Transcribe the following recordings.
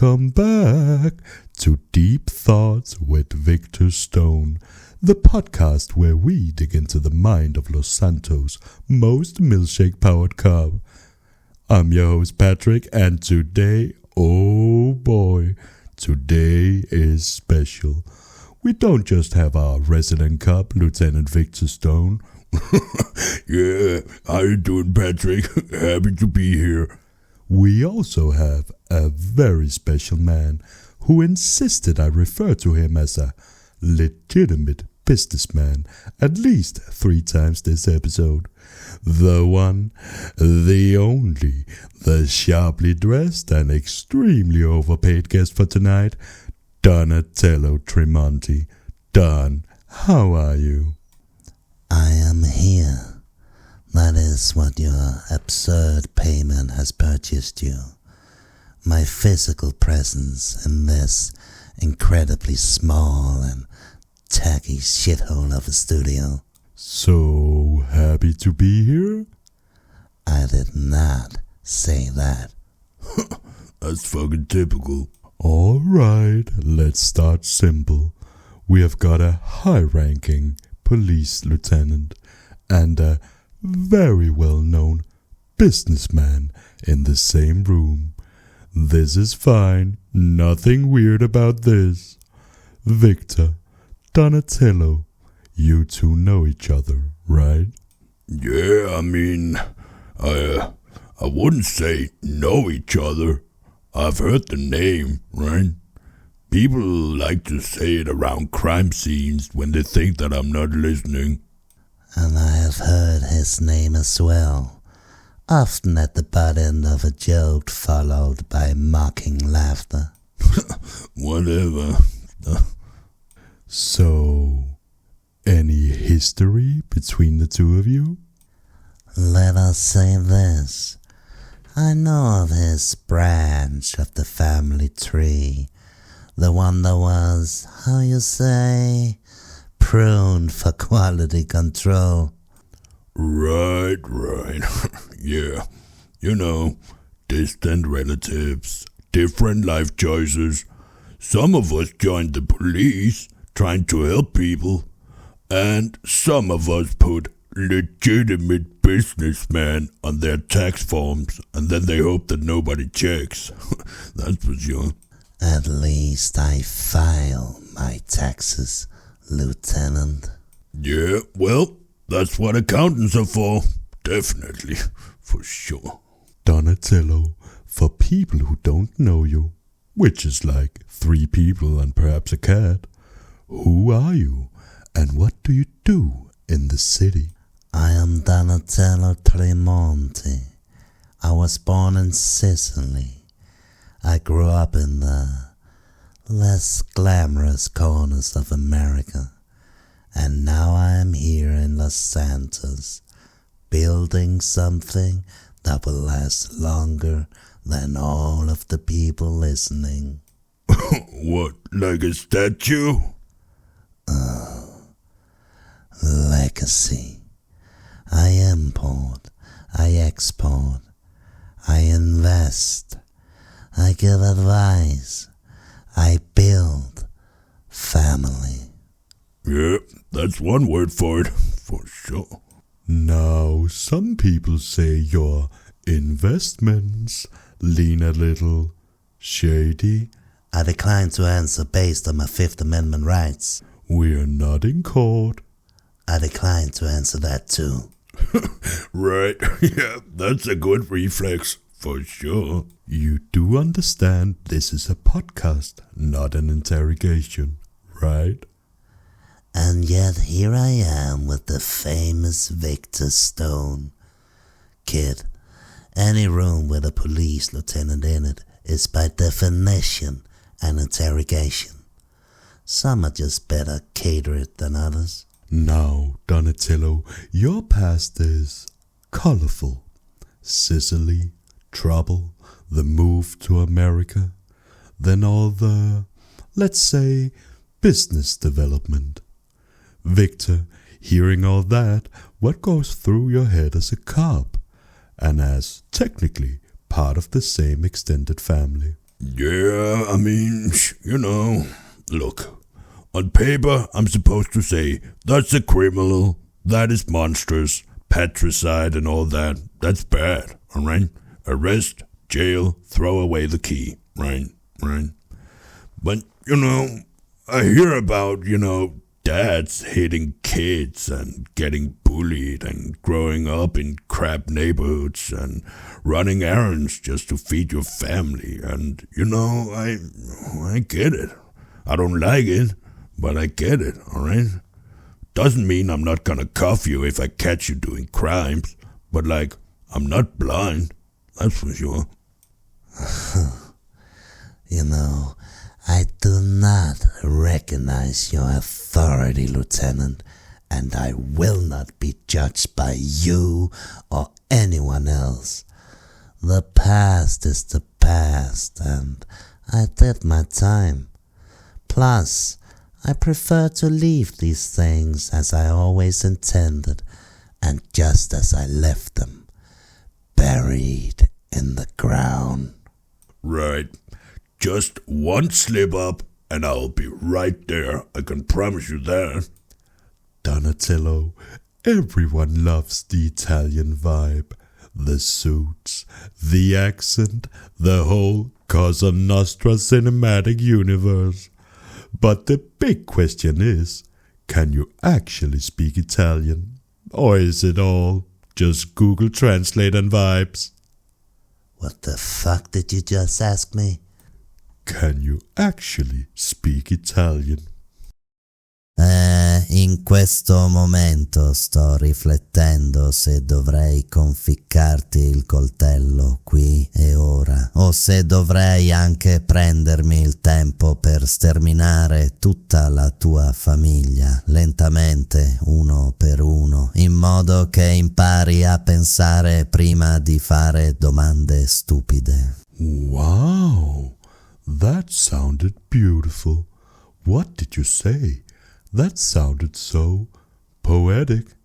Welcome back to Deep Thoughts with Victor Stone, the podcast where we dig into the mind of Los Santos' most milkshake-powered cub. I'm your host Patrick, and today, oh boy, today is special. We don't just have our resident cub, Lieutenant Victor Stone. Yeah, how you doing, Patrick? Happy to be here. We also have a very special man who insisted I refer to him as a legitimate businessman at least 3 times this episode. The one, the only, the sharply dressed and extremely overpaid guest for tonight, Donatello Tremonti. Don, how are you? I am here. That is what your absurd payment has purchased you. My physical presence in this incredibly small and tacky shithole of a studio. So happy to be here? I did not say that. That's fucking typical. Alright, let's start simple. We have got a high-ranking police lieutenant and a very well-known businessman in the same room. This is fine, nothing weird about this. Victor, Donatello, you two know each other, right? Yeah, I wouldn't say know each other. I've heard the name, right? People like to say it around crime scenes when they think that I'm not listening. And I have heard his name as well, often at the butt end of a joke followed by mocking laughter. Whatever. So, any history between the two of you? Let us say this. I know of his branch of the family tree, the one that was, how you say, pruned for quality control. Right. Yeah. You know, distant relatives, different life choices. Some of us joined the police, trying to help people, and some of us put legitimate businessman on their tax forms, and then they hope that nobody checks. That's for sure. At least I file my taxes, Lieutenant. Yeah, well, that's what accountants are for. Definitely, for sure. Donatello, for people who don't know you, which is like 3 people and perhaps a cat, who are you and what do you do in the city? I am Donatello Tremonti. I was born in Sicily. I grew up in the less glamorous corners of America, and now I am here in Los Santos, building something that will last longer than all of the people listening. What, like a statue? Legacy. I import, I export, I invest, I give advice, I build family. Yeah, that's one word for it, for sure. Now, some people say your investments lean a little shady. I decline to answer based on my Fifth Amendment rights. We're not in court. I decline to answer that too. Right, yeah, that's a good reflex, for sure. You do understand this is a podcast, not an interrogation, right? And yet here I am with the famous Victor Stone. Kid, any room with a police lieutenant in it is by definition an interrogation. Some are just better cater it than others. Now, Donatello, your past is colorful. Sicily, trouble, the move to America, then all the, let's say, business development. Victor, hearing all that, what goes through your head as a cop, and as technically part of the same extended family? Yeah, I mean, look, on paper, I'm supposed to say, that's a criminal, that is monstrous, patricide and all that. That's bad, alright? Arrest, jail, throw away the key, right? But, I hear about, dads hating kids and getting bullied and growing up in crap neighborhoods and running errands just to feed your family. And, I get it. I don't like it, but I get it, alright? Doesn't mean I'm not gonna cuff you if I catch you doing crimes, but I'm not blind, that's for sure. I do not recognize your authority, Lieutenant, and I will not be judged by you or anyone else. The past is the past, and I did my time. Plus, I prefer to leave these things as I always intended, and just as I left them, buried in the ground. Right. Just one slip up and I'll be right there. I can promise you that. Donatello, everyone loves the Italian vibe. The suits, the accent, the whole Cosa Nostra cinematic universe. But the big question is, can you actually speak Italian? Or is it all just Google Translate and vibes? What the fuck did you just ask me? Can you actually speak Italian? In questo momento sto riflettendo se dovrei conficcarti il coltello qui e ora, o se dovrei anche prendermi il tempo per sterminare tutta la tua famiglia, lentamente, uno per uno, in modo che impari a pensare prima di fare domande stupide. Wow, that sounded beautiful. What did you say? That sounded so poetic.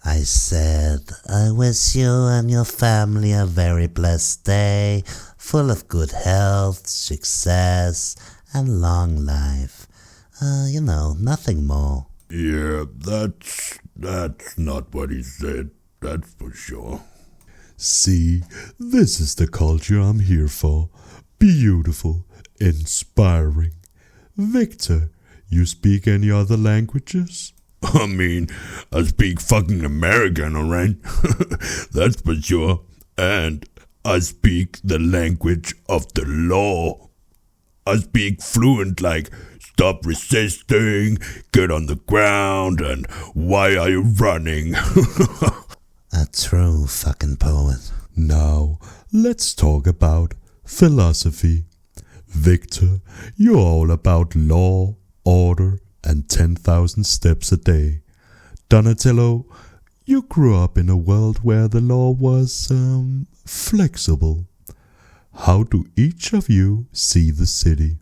I said, I wish you and your family a very blessed day, full of good health, success, and long life. Nothing more. Yeah, that's not what he said, that's for sure. See, this is the culture I'm here for. Beautiful, inspiring. Victor, you speak any other languages? I mean, I speak fucking American, alright? That's for sure. And I speak the language of the law. I speak fluent stop resisting, get on the ground, and why are you running? A true fucking poet. Now, let's talk about philosophy. Victor, you're all about law, order, and 10,000 steps a day. Donatello, you grew up in a world where the law was, flexible. How do each of you see the city?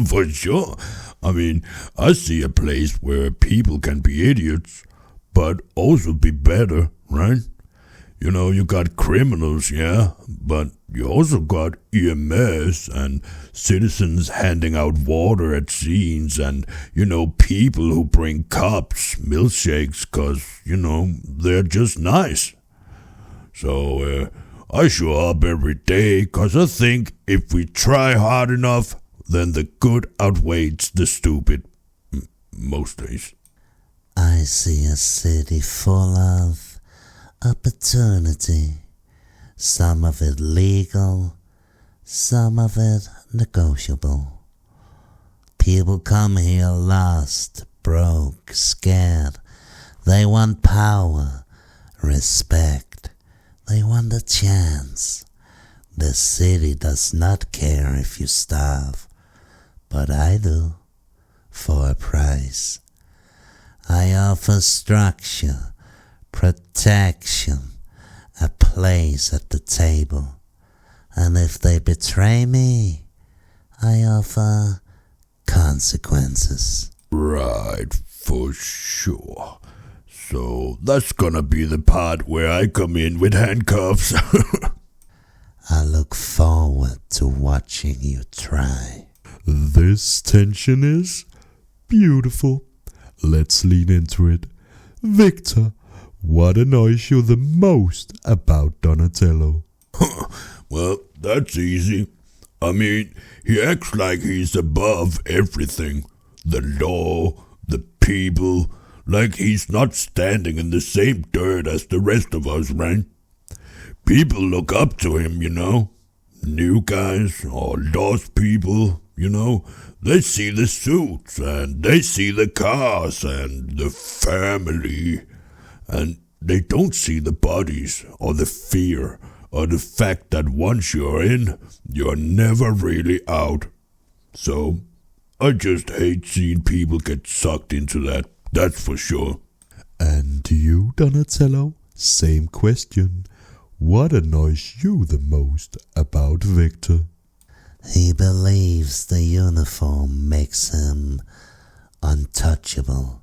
For sure. I mean, I see a place where people can be idiots, but also be better, right? You got criminals, yeah, but you also got EMS and citizens handing out water at scenes and, people who bring cups, milkshakes, 'cause, they're just nice. So, I show up every day 'cause I think if we try hard enough, then the good outweighs the stupid. Most days. I see a city full of opportunity. Some of it legal, some of it negotiable. People come here lost, broke, scared. They want power, respect. They want a chance. The city does not care if you starve, but I do, for a price. I offer structure, protection, a place at the table, and if they betray me, I offer consequences. Right, for sure. So that's gonna be the part where I come in with handcuffs. I look forward to watching you try. This tension is beautiful. Let's lean into it. Victor, what annoys you the most about Donatello? Well, that's easy. I mean, he acts like he's above everything. The law, the people, like he's not standing in the same dirt as the rest of us, right? People look up to him, you know. New guys or lost people, you know. They see the suits and they see the cars and the family. And they don't see the bodies or the fear or the fact that once you're in, you're never really out. So, I just hate seeing people get sucked into that, that's for sure. And you, Donatello? Same question. What annoys you the most about Victor? He believes the uniform makes him untouchable,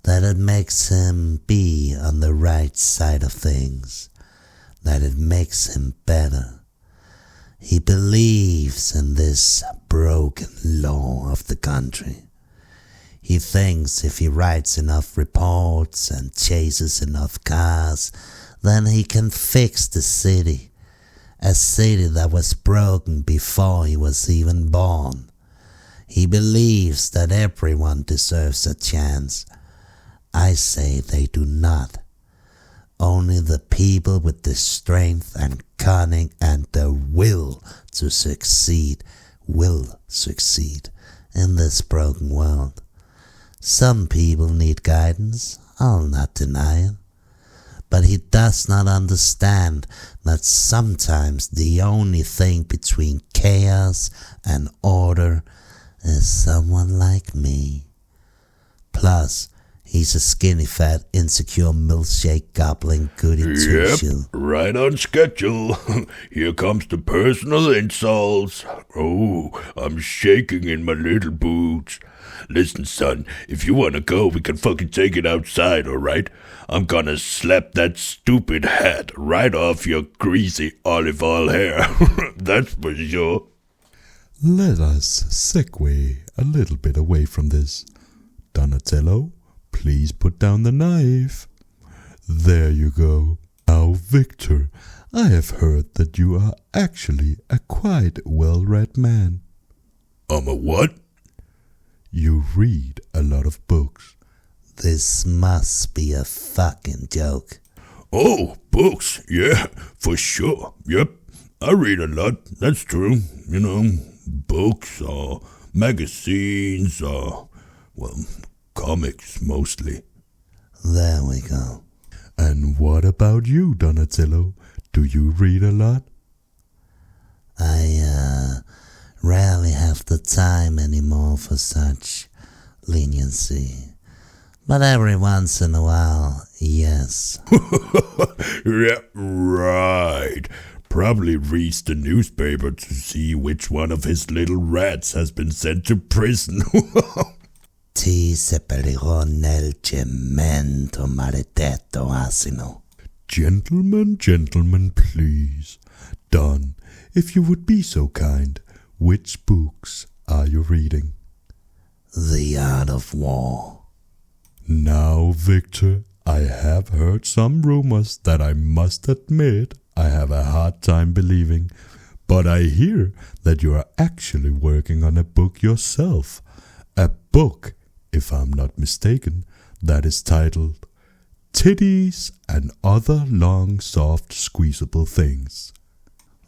that it makes him be on the right side of things, that it makes him better. He believes in this broken law of the country. He thinks if he writes enough reports and chases enough cars, then he can fix the city, a city that was broken before he was even born. He believes that everyone deserves a chance. I say they do not. Only the people with the strength and cunning and the will to succeed will succeed in this broken world. Some people need guidance, I'll not deny it. But he does not understand that sometimes the only thing between chaos and order is someone like me. Plus, he's a skinny, fat, insecure, milkshake gobbling goody two-shoe. Yep, right on schedule. Here comes the personal insults. Oh, I'm shaking in my little boots. Listen, son, if you wanna go, we can fucking take it outside, alright? I'm gonna slap that stupid hat right off your greasy olive oil hair. That's for sure. Let us segue a little bit away from this. Donatello, please put down the knife. There you go. Now, Victor, I have heard that you are actually a quite well-read man. I'm a what? You read a lot of books. This must be a fucking joke. Oh, books, yeah, for sure. Yep, I read a lot, that's true. You know, books or magazines or, well, comics mostly. There we go. And what about you, Donatello? Do you read a lot? I rarely have the time anymore for such leniency. But every once in a while, yes. Yeah, right. Probably reads the newspaper to see which one of his little rats has been sent to prison. Ti seppellirò nel cemento, maledetto asino. Gentlemen, gentlemen, please. Don, if you would be so kind, which books are you reading? The Art of War. Now, Victor, I have heard some rumors that I must admit I have a hard time believing, but I hear that you are actually working on a book yourself. A book, if I'm not mistaken, that is titled Titties and Other Long, Soft, Squeezable Things.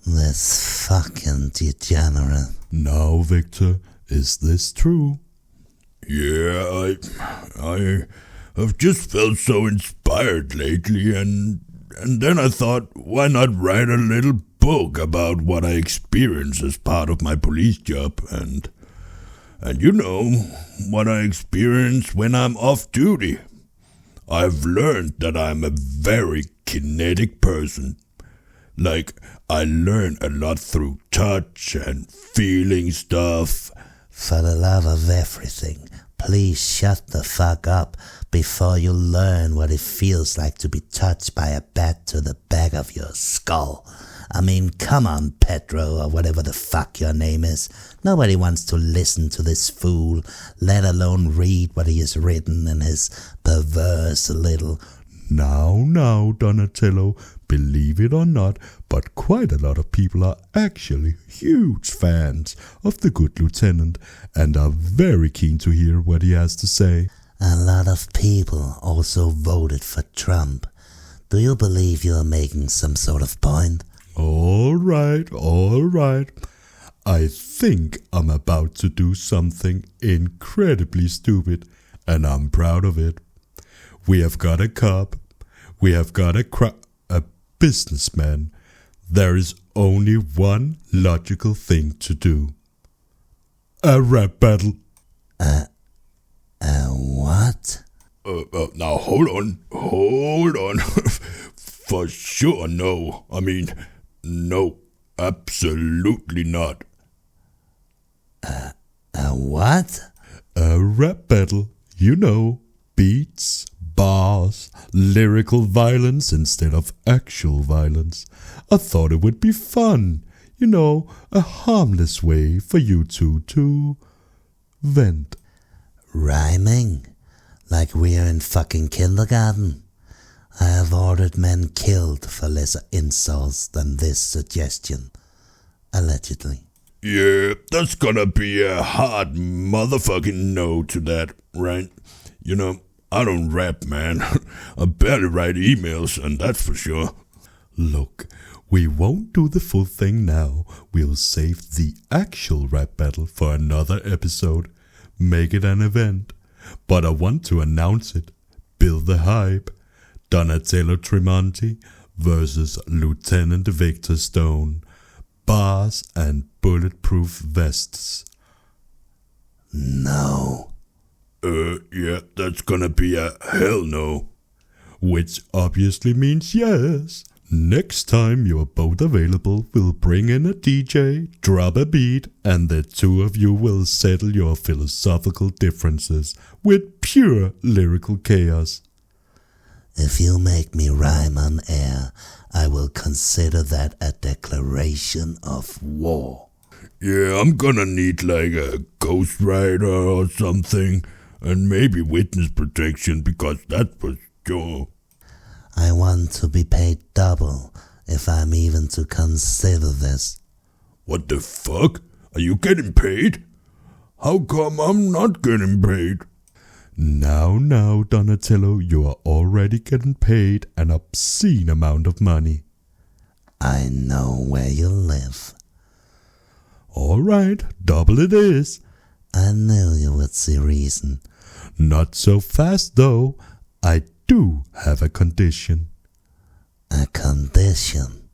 This fucking degenerate. Now, Victor, is this true? Yeah, I have just felt so inspired lately, and then I thought, why not write a little book about what I experience as part of my police job, and you know, what I experience when I'm off duty. I've learned that I'm a very kinetic person. Like, I learn a lot through touch and feeling stuff. For the love of everything, please shut the fuck up before you learn what it feels like to be touched by a bat to the back of your skull. I mean, come on, Pedro, or whatever the fuck your name is. Nobody wants to listen to this fool, let alone read what he has written in his perverse little... Now, Donatello, believe it or not, but quite a lot of people are actually huge fans of the good lieutenant and are very keen to hear what he has to say. A lot of people also voted for Trump. Do you believe you are making some sort of point? All right. I think I'm about to do something incredibly stupid, and I'm proud of it. We have got a cop. We have got a businessman. There is only one logical thing to do. A rap battle. What? Now hold on. For sure, no. I mean, no, absolutely not. What? A rap battle, you know, beats, bars, lyrical violence instead of actual violence. I thought it would be fun, you know, a harmless way for you two to vent. Rhyming? Like we're in fucking kindergarten? I have ordered men killed for lesser insults than this suggestion. Allegedly. Yeah, that's gonna be a hard motherfucking no to that, right? You know, I don't rap, man. I barely write emails, and that's for sure. Look, we won't do the full thing now. We'll save the actual rap battle for another episode. Make it an event. But I want to announce it. Build the hype. Donatello Tremonti versus Lieutenant Victor Stone. Bars and bulletproof vests. No. Yeah, that's gonna be a hell no. Which obviously means yes. Next time you are both available, we'll bring in a DJ, drop a beat, and the two of you will settle your philosophical differences with pure lyrical chaos. If you make me rhyme on air, I will consider that a declaration of war. Yeah, I'm gonna need like a ghostwriter or something, and maybe witness protection, because that's for sure. I want to be paid double if I'm even to consider this. What the fuck? Are you getting paid? How come I'm not getting paid? Now, Donatello, you are already getting paid an obscene amount of money. I know where you live. All right, double it is. I knew you would see reason. Not so fast, though. I do have a condition. A condition?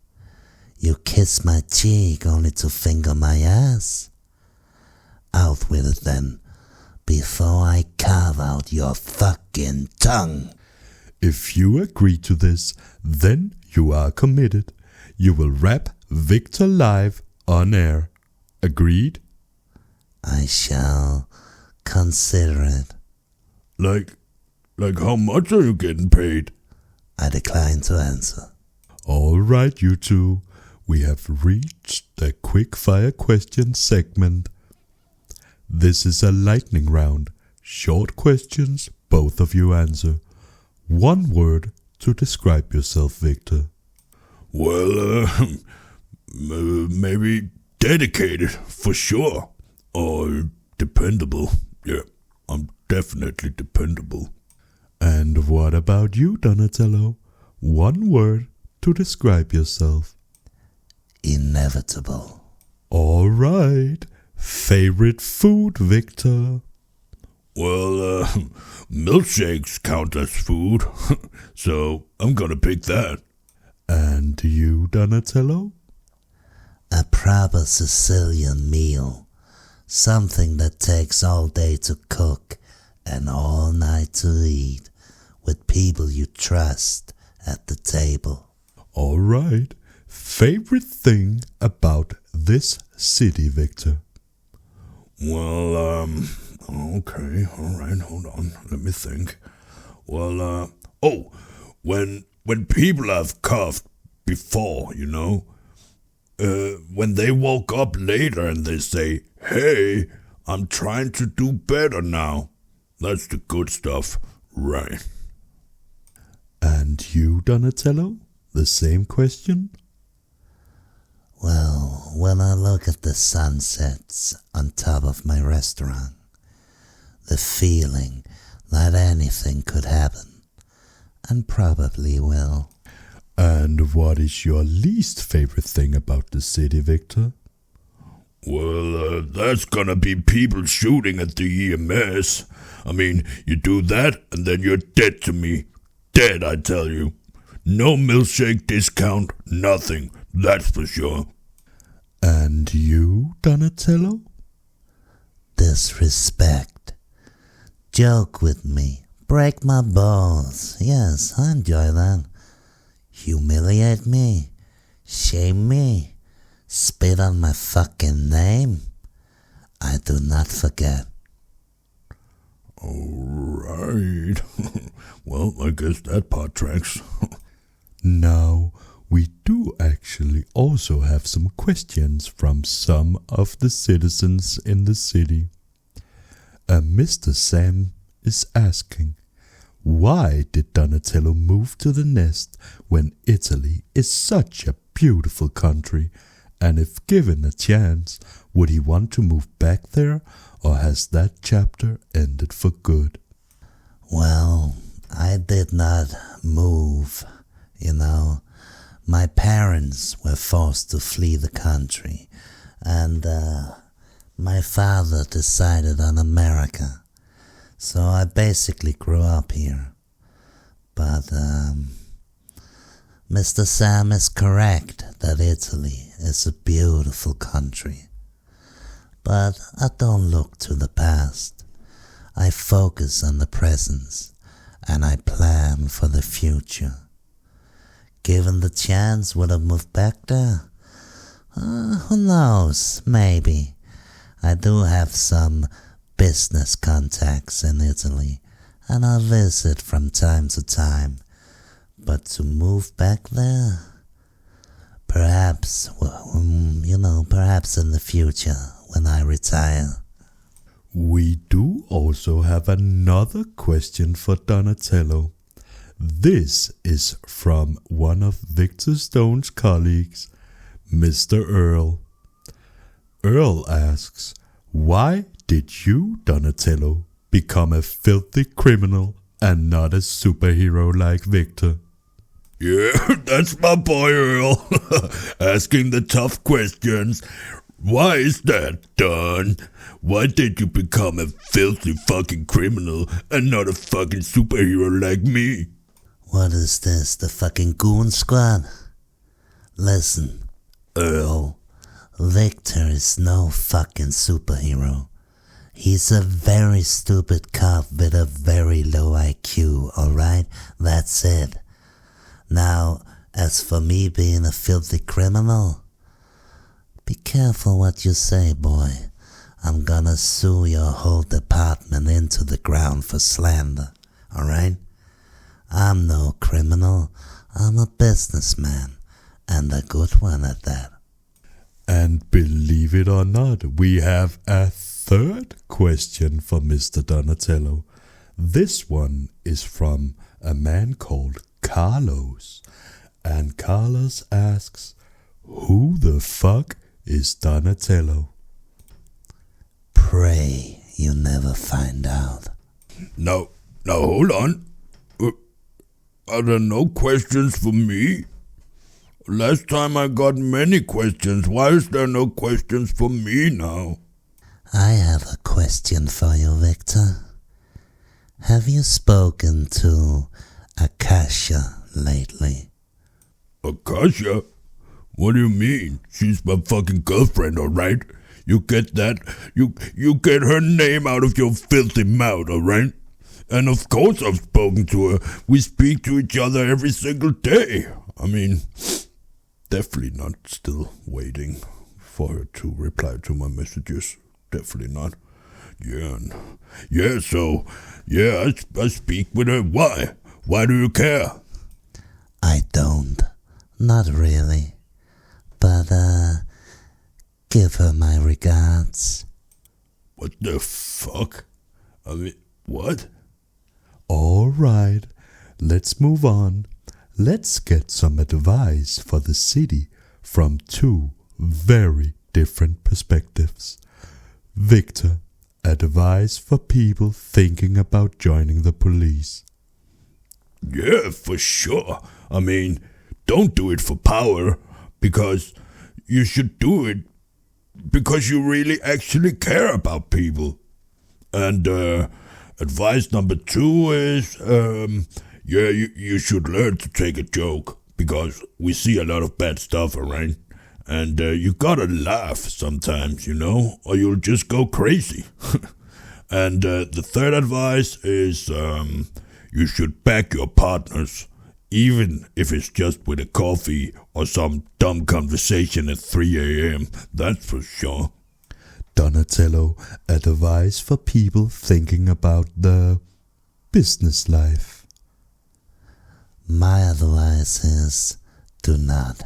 You kiss my cheek only to finger my ass? Out with it then, before I carve out your fucking tongue. If you agree to this, then you are committed. You will rap Victor live on air. Agreed? I shall consider it. Like how much are you getting paid? I decline to answer. All right, you two. We have reached the quick-fire question segment. This is a lightning round. Short questions, both of you answer. One word to describe yourself, Victor. Well, maybe dedicated, for sure. Or dependable. Yeah, I'm definitely dependable. And what about you, Donatello? One word to describe yourself. Inevitable. All right. Favorite food, Victor? Well, milkshakes count as food, so I'm gonna pick that. And you, Donatello? A proper Sicilian meal. Something that takes all day to cook and all night to eat, with people you trust at the table. All right. Favorite thing about this city, Victor? Well, okay, alright, hold on, let me think. Well, when people have coughed before, you know, when they woke up later and they say, "Hey, I'm trying to do better now." That's the good stuff, right? And you, Donatello? The same question? Well, when I look at the sunsets on top of my restaurant, the feeling that anything could happen, and probably will. And what is your least favorite thing about the city, Victor? Well, that's gonna be people shooting at the EMS. I mean, you do that and then you're dead to me. Dead, I tell you. No milkshake discount, nothing, that's for sure. And you, Donatello? Disrespect. Joke with me. Break my balls. Yes, I enjoy that. Humiliate me. Shame me. Spit on my fucking name. I do not forget. Alright. Well, I guess that part tracks. Now, we do actually also have some questions from some of the citizens in the city. Mr. Sam is asking, why did Donatello move to the nest when Italy is such a beautiful country? And if given a chance, would he want to move back there, or has that chapter ended for good? Well, I did not move, My parents were forced to flee the country, and my father decided on America. So I basically grew up here. But Mr. Sam is correct that Italy is a beautiful country. But I don't look to the past. I focus on the present, and I plan for the future. Given the chance, would I move back there? Who knows? Maybe. I do have some business contacts in Italy, and I visit from time to time. But to move back there? Perhaps, perhaps in the future when I retire. We do also have another question for Donatello. This is from one of Victor Stone's colleagues, Mr. Earl. Earl asks, why did you, Donatello, become a filthy criminal and not a superhero like Victor? Yeah, that's my boy Earl, asking the tough questions. Why is that done? Why did you become a filthy fucking criminal and not a fucking superhero like me? What is this, the fucking goon squad? Listen, Earl, Victor is no fucking superhero. He's a very stupid cop with a very low IQ, alright? That's it. Now, as for me being a filthy criminal, be careful what you say, boy. I'm gonna sue your whole department into the ground for slander, alright? I'm no criminal. I'm a businessman, and a good one at that. And believe it or not, we have a third question for Mr. Donatello. This one is from a man called Carlos. And Carlos asks, who the fuck is Donatello? Pray you never find out. Now hold on. Are there no questions for me? Last time I got many questions. Why is there no questions for me now? I have a question for you, Victor. Have you spoken to Akasha lately? Akasha? What do you mean? She's my fucking girlfriend, alright? You get that? You get her name out of your filthy mouth, alright? And of course I've spoken to her. We speak to each other every single day. I mean, definitely not still waiting for her to reply to my messages. Definitely not. I speak with her. Why? Why do you care? I don't. Not really. But, give her my regards. What the fuck? I mean, what? All right, let's move on. Let's get some advice for the city from two very different perspectives. Victor, advice for people thinking about joining the police. Yeah, for sure. I mean, don't do it for power, because you should do it because you really actually care about people. And advice number 2 is, you should learn to take a joke, because we see a lot of bad stuff around. And you gotta laugh sometimes, or you'll just go crazy. And the third advice is, you should back your partners, even if it's just with a coffee or some dumb conversation at 3 a.m. That's for sure. Donatello, advice for people thinking about the business life. My advice is, do not.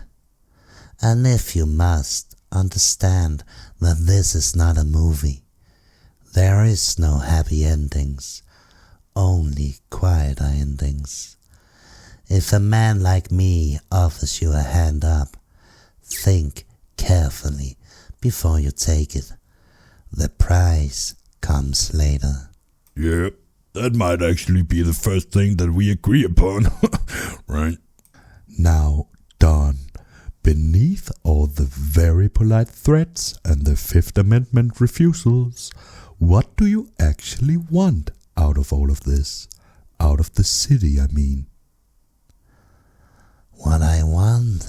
And if you must, understand that this is not a movie. There is no happy endings, only quiet endings. If a man like me offers you a hand up, think carefully before you take it. The price comes later. Yeah, that might actually be the first thing that we agree upon, right? Now, Don, beneath all the very polite threats and the Fifth Amendment refusals, what do you actually want out of all of this? Out of the city, I mean. What I want?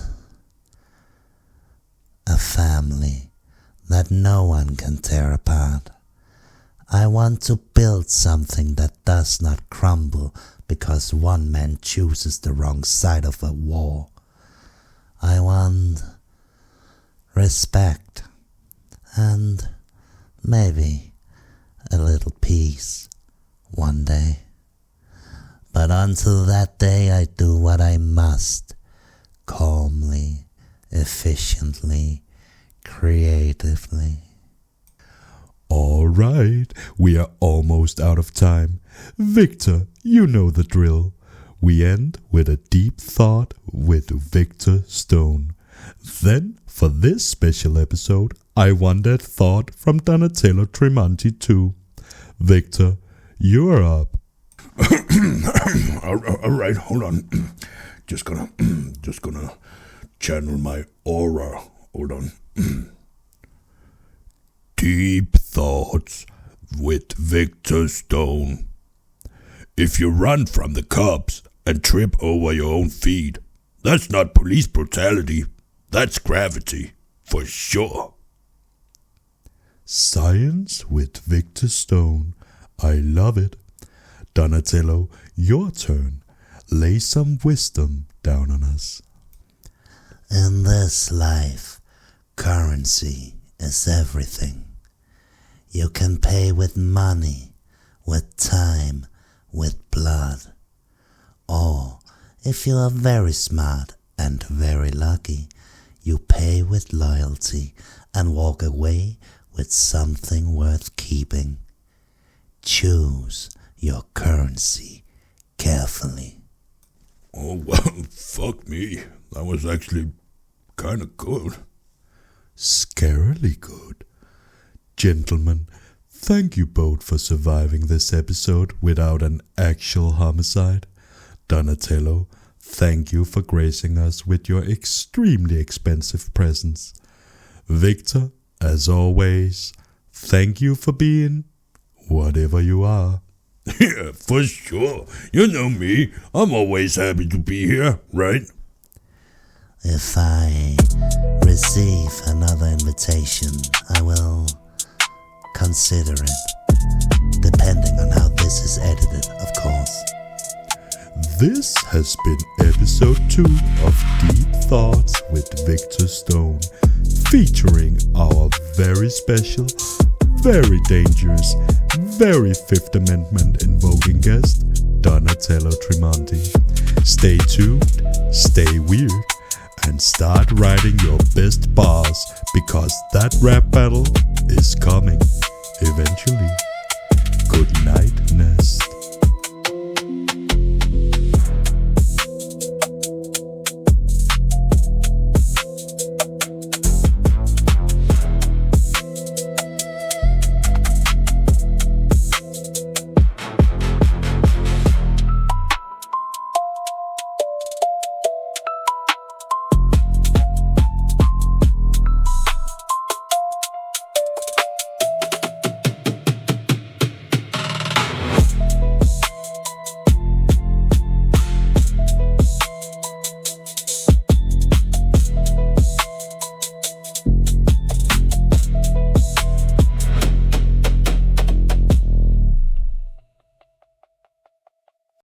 A family that no one can tear apart. I want to build something that does not crumble because one man chooses the wrong side of a war. I want respect and maybe a little peace one day. But until that day, I do what I must, calmly, efficiently, creatively. All right, we are almost out of time. Victor, you know the drill. We end with a deep thought with Victor Stone. Then, for this special episode, I want that thought from Donatello Tremonti too. Victor, you're up. All right, hold on. Just gonna channel my aura. Hold on. Deep thoughts with Victor Stone. If you run from the cops and trip over your own feet, that's not police brutality. That's gravity, for sure. Science with Victor Stone. I love it. Donatello, your turn. Lay some wisdom down on us. In this life, currency is everything. You can pay with money, with time, with blood. Or, if you are very smart and very lucky, you pay with loyalty and walk away with something worth keeping. Choose your currency carefully. Oh, well, fuck me. That was actually kind of good. Scarily good. Gentlemen, thank you both for surviving this episode without an actual homicide. Donatello, thank you for gracing us with your extremely expensive presence. Victor, as always, thank you for being whatever you are. Yeah, for sure. You know me. I'm always happy to be here, right? If I receive another invitation, I will consider it, depending on how this is edited, of course. This has been episode 2 of Deep Thoughts with Victor Stone, featuring our very special, very dangerous, very Fifth Amendment invoking guest, Donatello Tremonti. Stay tuned, stay weird, and start writing your best bars, because that rap battle is coming eventually. Good night now.